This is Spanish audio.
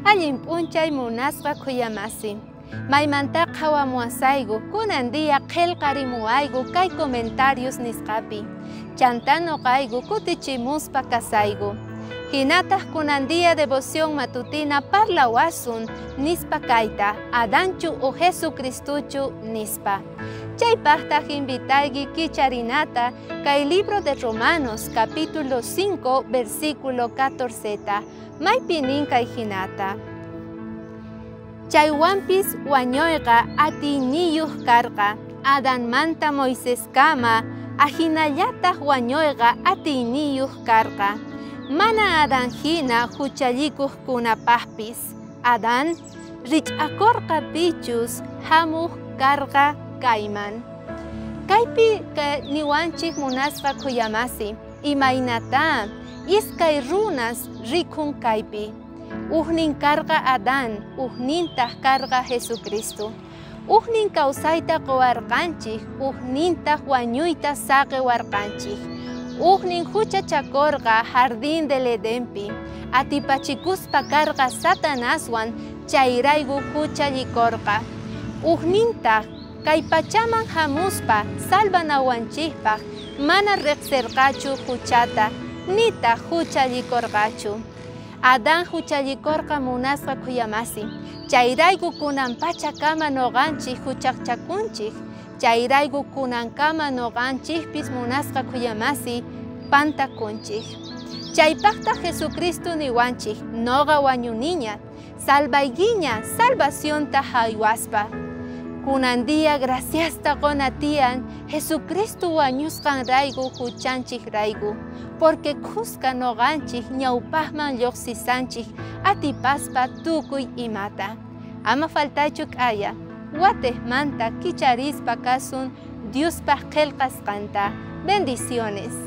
Allin p'unchay munasqa khuyamasi. Maymanta qawamuasaygu, kunandia qillqarimuaygu kay comentarios nisqapi. Chantano qaygu kutichimuspa kasaygu. Hinataq kunandia devoción matutina parlawasun nispa kayta, Adanchu o Jesucristuchu nispa. Chaypaqtaq invitaygi kicharinata kay libro de Romanos capítulo 5 versículo 14. Maypinin kay hinata. Chaywampis wañuyqa atiyniyuq karqa, Adanmanta Moiseskama, ajinallataq wañuyqa atiyniyuq karqa. Mana Adan hina huchallikuqkunapaqpis. Adan rich'akurqa pichus hamuq karqa kayman. Kaypi niwanchik munasqa khuyamasi, imaynata iskay runas rikun kaypi. Ujnin karqa Adan, ujnintaq karqa Jesucristo. Ujnin kawsayta quwarqanchik, ujnintaq wañuyta saqewarqanchik. Ujnin huchachakurqa jardín del Edenpi, atipachikuspa karqa Satanaswan chayraygu huchallikurqa. Ujnintaq kay pachaman hamuspa salvanawanchikpaq mana riqsirqachu huchata, nitaq huchallikurqachu. Adan huchallikurqa munasqa khuyamasi, chayraygu kunan pachakama noqanchik huchaqchakunchik, chayraygu kunankama noqanchikpis munasqa khuyamasi pantakunchik. Chaypaqtaq Jesucristo niwanchik, noqa wañuniña, salvaygiña, salvacionta haywaspa. Kunandia graciasta qonatian Jesucristo wañusqanraygu huchanchik raygu, porque qusqa noqanchik ñawpaqman lluqsisanchik atipaspa tukuy imata. Ama faltaychu k'aya, watejmanta kicharispa kasun Diospaq qillqasqanta. Bendiciones.